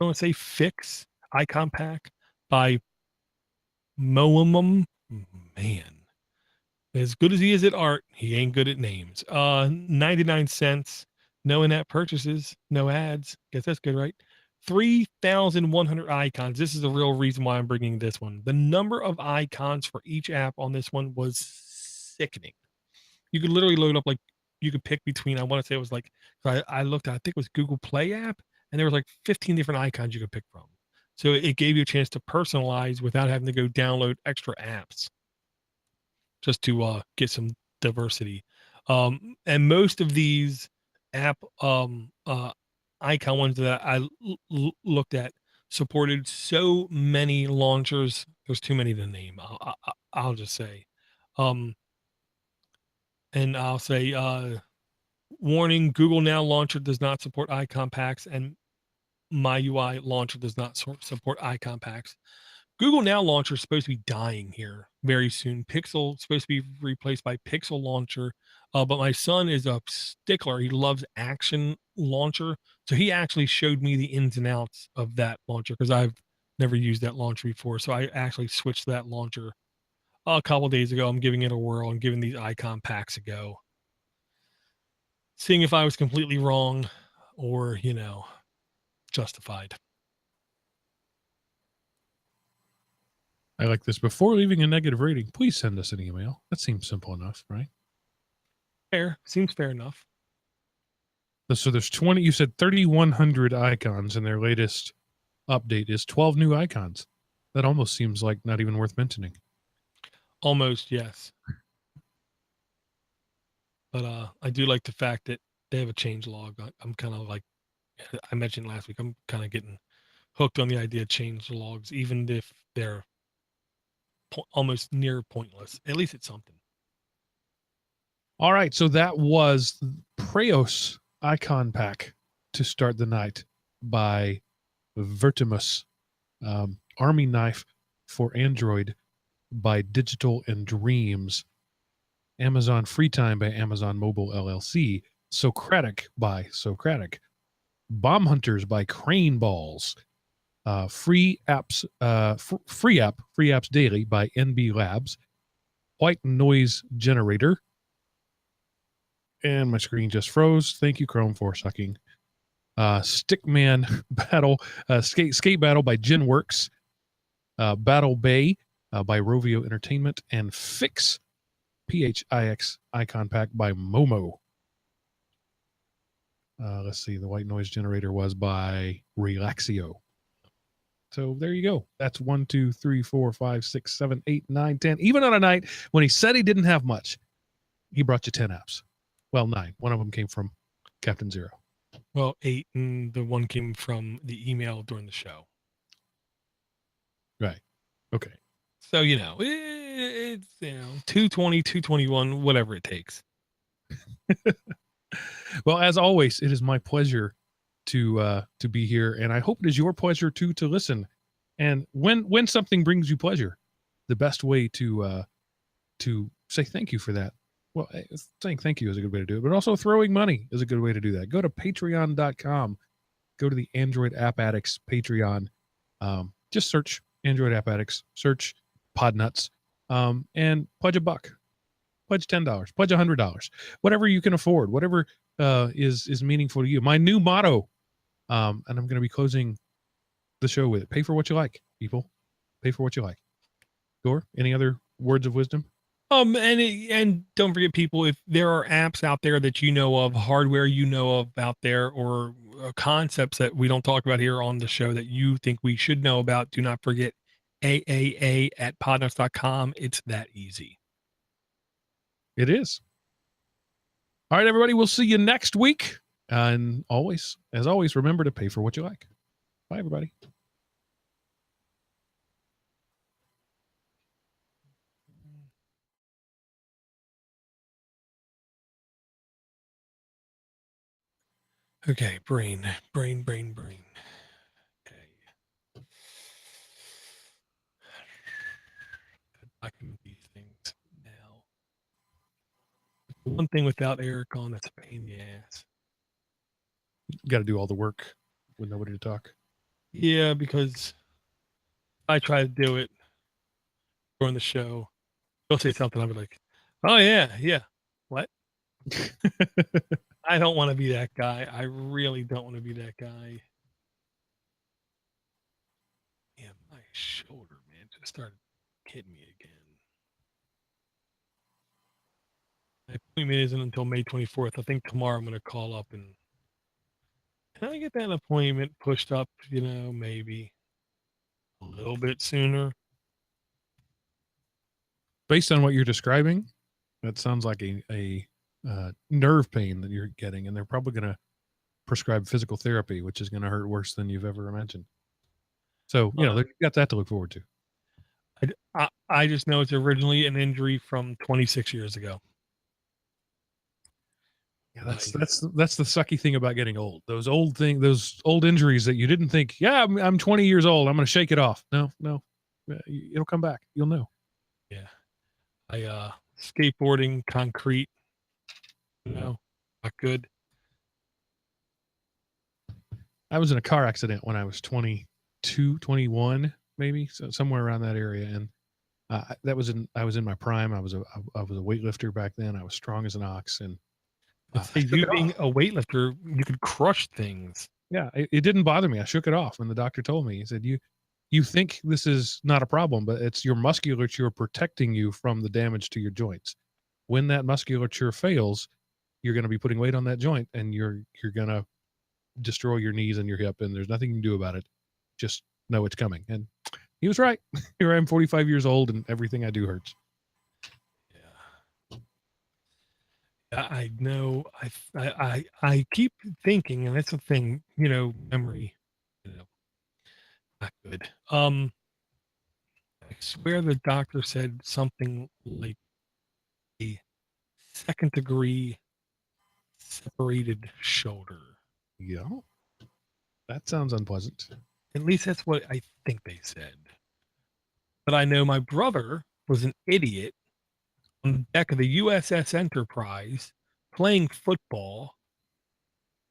I want to say PHIX icon pack by Moamum. Man, as good as he is at art, he ain't good at names. 99 cents. No in-app purchases, no ads. Guess that's good, right? 3,100 icons. This is the real reason why I'm bringing this one. The number of icons for each app on this one was sickening. You could literally load up, like, you could pick between, I want to say it was like, I looked at, I think it was Google Play app, and there was like 15 different icons you could pick from. So it gave you a chance to personalize without having to go download extra apps just to get some diversity. And most of these app icon ones that I looked at supported so many launchers. There's too many to name. I'll just say, um, and I'll say, warning: Google Now launcher does not support icon packs, and MyUI launcher does not support icon packs. Google Now launcher is supposed to be dying here very soon. Pixel is supposed to be replaced by Pixel launcher. But my son is a stickler. He loves Action launcher. So he actually showed me the ins and outs of that launcher because I've never used that launcher before. So I actually switched to that launcher a couple days ago. I'm giving it a whirl and giving these icon packs a go. Seeing if I was completely wrong or, justified. I like this. Before leaving a negative rating, please send us an email. That seems simple enough, right? Fair. Seems fair enough. So there's 20, you said 3,100 icons, and their latest update is 12 new icons. That almost seems like not even worth mentioning. Almost, yes. But I do like the fact that they have a change log. I'm kind of like I mentioned last week, I'm kind of getting hooked on the idea of change logs, even if they're almost near pointless. At least it's something. All right, so that was Praos Icon Pack to start the night by Vertimus. Army Knife for Android by Digital and Dreams. Amazon Free Time by Amazon Mobile LLC. Socratic by Socratic. Bomb Hunters by Crane Balls. Free Apps Daily by NB Labs. White Noise Generator. And my screen just froze. Thank you, Chrome, for sucking. Stickman Battle, Skate Battle by Genworks. Battle Bay by Rovio Entertainment. And PHIX, PHIX Icon Pack by Momo. Let's see. The White Noise Generator was by Relaxio. So there you go. That's 1, 2, 3, 4, 5, 6, 7, 8, 9, 10. Even on a night when he said he didn't have much, he brought you 10 apps. Well, 9. One of them came from Captain Zero. Well, 8, and the one came from the email during the show. Right. Okay. So, it's, 220, 221, whatever it takes. Well, as always, it is my pleasure to be here, and I hope it is your pleasure too to listen. And when something brings you pleasure, the best way to say thank you for that, well, saying thank you is a good way to do it, but also throwing money is a good way to do that. Go to patreon.com, go to the Android App Addicts Patreon, just search Android App Addicts, search Podnutz, and pledge $1, pledge $10, pledge $100, whatever you can afford, whatever is meaningful to you. My new motto, and I'm going to be closing the show with it: pay for what you like, people. Pay for what you like. Gore, any other words of wisdom? And don't forget, people, if there are apps out there that you know of, hardware you know of out there, or concepts that we don't talk about here on the show that you think we should know about, do not forget AAA at podnutz.com. It's that easy. It is. All right, everybody, we'll see you next week. And as always, remember to pay for what you like. Bye, everybody. Okay, brain. Okay. Document these things now. One thing without Eric on, that's a pain in the ass. You got to do all the work with nobody to talk. Yeah, because I try to do it during the show. He'll say something, I'll be like, oh, yeah. What? I don't want to be that guy. I really don't want to be that guy. shoulder, man, just started hitting me again. My appointment isn't until May 24th. I think tomorrow I'm going to call up and can I get that appointment pushed up, maybe a little bit sooner? Based on what you're describing, that sounds like a nerve pain that you're getting, and they're probably going to prescribe physical therapy, which is going to hurt worse than you've ever imagined. So, they've got that to look forward to. I just know it's originally an injury from 26 years ago. Yeah, that's the sucky thing about getting old. Those old injuries that you didn't think, yeah, I'm 20 years old, I'm going to shake it off. No, it'll come back. You'll know. Yeah. I skateboarding, concrete, not good. I was in a car accident when I was 22, 21, maybe, so somewhere around that area, and I was in my prime. I was a weightlifter back then. I was strong as an ox, and you being a weightlifter, you could crush things. Yeah, it didn't bother me. I shook it off when the doctor told me. He said, "You think this is not a problem, but it's your musculature protecting you from the damage to your joints. When that musculature fails, you're going to be putting weight on that joint, and you're going to destroy your knees and your hip, and there's nothing you can do about it. Just know it's coming." And he was right. Here I am, 45 years old, and everything I do hurts. Yeah, I know. I keep thinking, and that's the thing, memory, not good. I swear the doctor said something like a second degree separated shoulder. Yeah, that sounds unpleasant. At least that's what I think they said. But I know my brother was an idiot on the deck of the USS Enterprise playing football.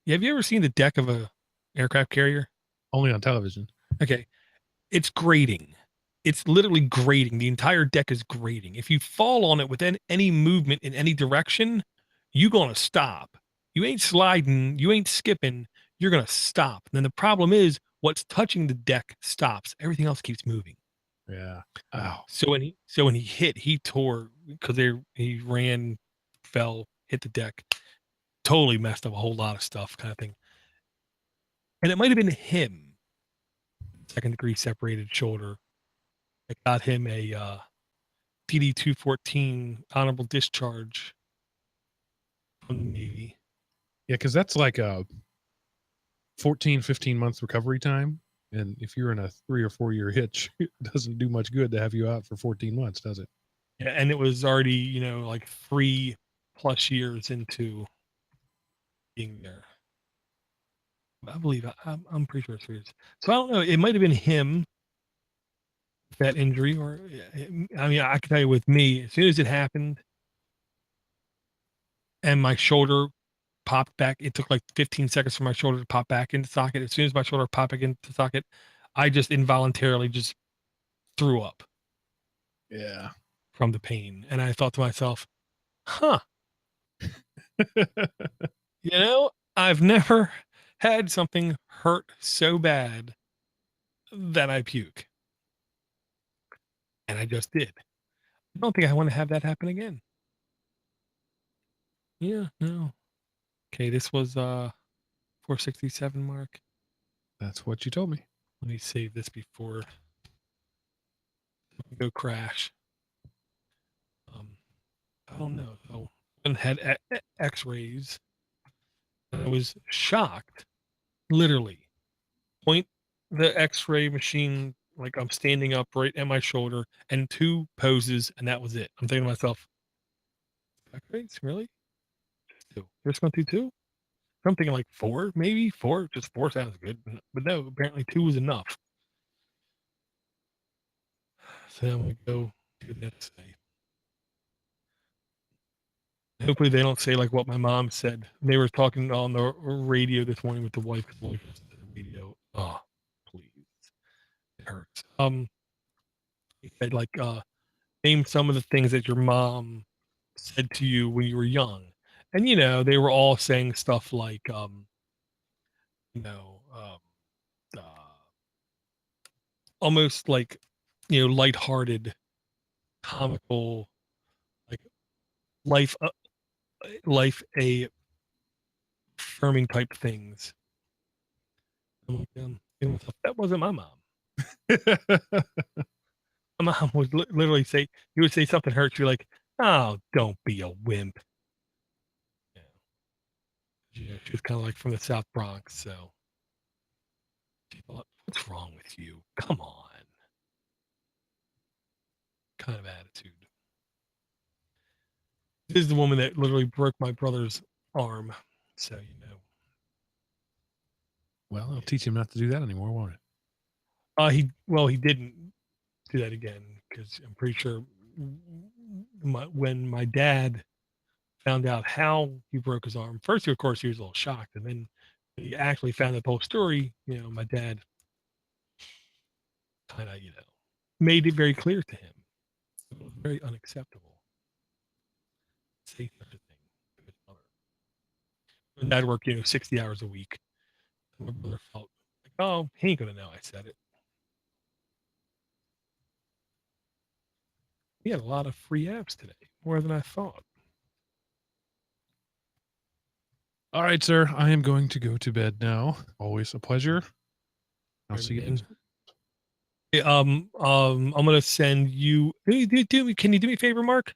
Have you ever seen the deck of a aircraft carrier? Only on television. Okay. It's grating. It's literally grating. The entire deck is grating. If you fall on it with any movement in any direction, you're going to stop. You ain't sliding. You ain't skipping. You're going to stop. And then the problem is what's touching the deck stops. Everything else keeps moving. Yeah. Ow. So when he hit, he tore because he ran, fell, hit the deck, totally messed up a whole lot of stuff, kind of thing. And it might have been him, second degree separated shoulder, that got him a PD 214 honorable discharge from the Navy. Yeah, because that's like a 14, 15 month recovery time. And if you're in a 3 or 4 year hitch, it doesn't do much good to have you out for 14 months, does it? Yeah, and it was already, like 3+ years into being there. I believe I'm pretty sure it's 3 years. So I don't know. It might have been him, that injury, or I mean, I can tell you with me, as soon as it happened, and my shoulder popped back. It took like 15 seconds for my shoulder to pop back into socket. As soon as my shoulder popped back into socket, I just involuntarily just threw up. Yeah. From the pain. And I thought to myself, huh. I've never had something hurt so bad that I puke. And I just did. I don't think I want to have that happen again. Yeah, no. Okay, this was 467 mark. That's what you told me. Let me save this before I go crash. I don't know. So I had X-rays. I was shocked. Literally, point the X-ray machine like I'm standing up right at my shoulder, and 2 poses, and that was it. I'm thinking to myself, X-rays, really? Just 2. Just going to do 2? I'm thinking like 4, maybe 4. Just 4 sounds good, but no. Apparently 2 was enough. So I'm gonna go do that. Hopefully they don't say like what my mom said. They were talking on the radio this morning with the wife. Radio. Oh, please. It hurts. He said like name some of the things that your mom said to you when you were young. And they were all saying stuff like you know, uh, almost like, lighthearted, comical, like life, life a affirming type things. I'm like, that wasn't my mom. My mom would literally say, you would say something hurts you, like, "Oh, don't be a wimp." Yeah, she was kind of like from the South Bronx, so she thought, "What's wrong with you? Come on," kind of attitude. This is the woman that literally broke my brother's arm, so Well, I'll teach him not to do that anymore, won't it? He didn't do that again because I'm pretty sure when my dad found out how he broke his arm, first, of course, he was a little shocked, and then he actually found out the whole story. My dad kind of, made it very clear to him. It was very unacceptable to say such a thing to his mother. My dad worked, 60 hours a week. My brother felt like, oh, he ain't gonna know I said it. We had a lot of free apps today, more than I thought. All right, sir. I am going to go to bed now. Always a pleasure. I'll see you next week. I'm gonna send you. Can you do me a favor, Mark?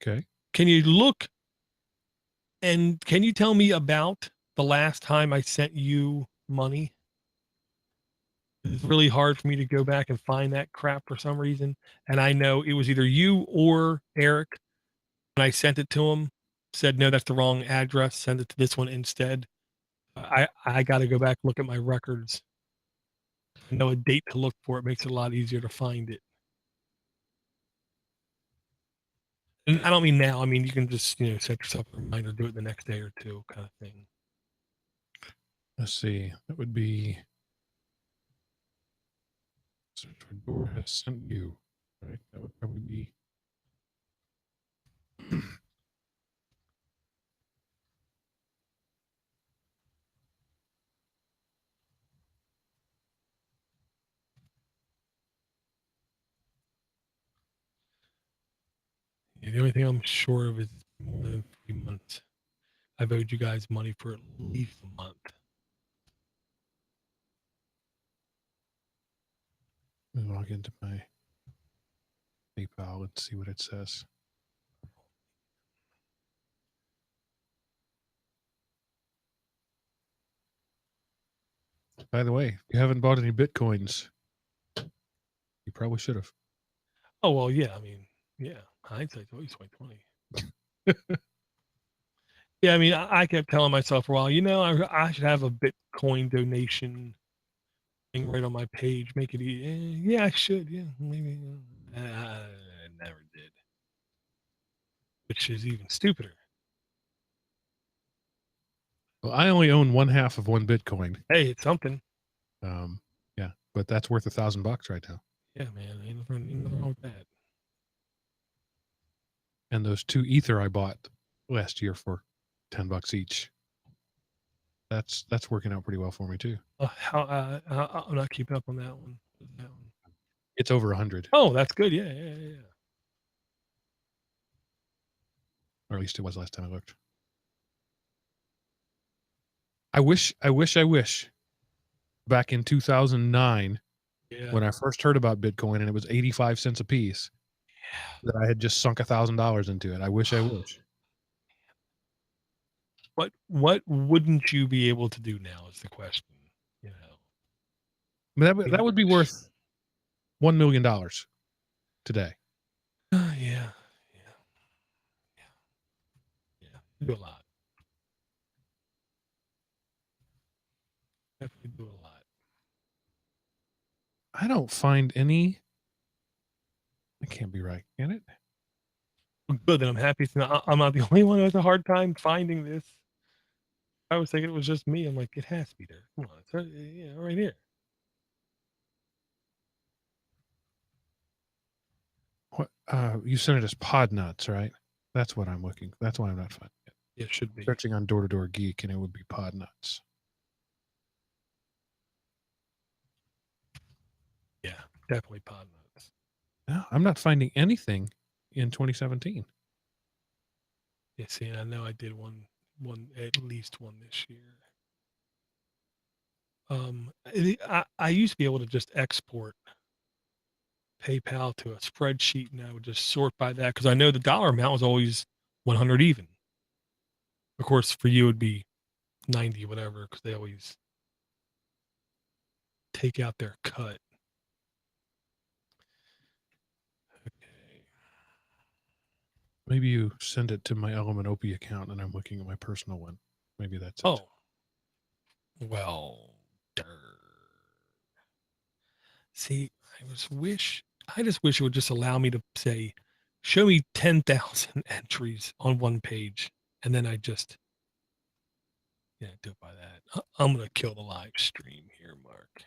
Okay. Can you look and can you tell me about the last time I sent you money? It's really hard for me to go back and find that crap for some reason. And I know it was either you or Eric. And I sent it to him, said, no, that's the wrong address. Send it to this one instead. I got to go back, look at my records. I know a date to look for. It makes it a lot easier to find it. And I don't mean now. I mean, you can just, set yourself a reminder, do it the next day or two kind of thing. Let's see. That would be search for door has sent you. Right. That would probably be. Yeah, the only thing I'm sure of is more than 3 months. I've owed you guys money for at least a month. Let me log into my PayPal and see what it says. By the way, if you haven't bought any Bitcoins, you probably should have. Oh, well, yeah. I mean, yeah. Hindsight's always 2020. Yeah, I mean, I kept telling myself for a while, I should have a Bitcoin donation thing right on my page. Make it easy. Yeah, I should. Yeah, maybe. I never did, which is even stupider. Well, I only own one half of one Bitcoin. Hey, it's something. Yeah, but that's worth $1,000 right now. Yeah, man. Ain't nothing wrong with that. And those 2 Ether I bought last year for $10 each. That's working out pretty well for me too. I'm not keeping up on that one. It's over 100. Oh, that's good. Yeah. Or at least it was last time I looked. I wish back in 2009, Yeah. when I first heard about Bitcoin and it was 85 cents a piece, that I had just sunk $1,000 into it. I wish. What wouldn't you be able to do now is the question. That would be worth $1 million today. Yeah. Do a lot. Definitely do a lot. I don't find any. That can't be right, can it? Good. Then I'm happy. I'm not the only one who has a hard time finding this. I was thinking it was just me. I'm like, it has to be there. Come on, it's right here. What you sent it as Podnutz, right? That's what I'm looking. That's why I'm not finding it. It should be. Searching on DoorToDoorGeek, and it would be Podnutz. Yeah. Definitely Podnutz. No, I'm not finding anything in 2017. Yeah, see, I know I did at least one this year. I used to be able to just export PayPal to a spreadsheet, and I would just sort by that because I know the dollar amount was always 100 even. Of course, for you, it'd be 90, whatever, because they always take out their cut. Okay. Maybe you send it to my Element Opie account and I'm looking at my personal one. Maybe that's it. Oh, well, see, I just wish it would just allow me to say, show me 10,000 entries on one page, and then I just, yeah, do it by that. I'm gonna kill the live stream here, Mark.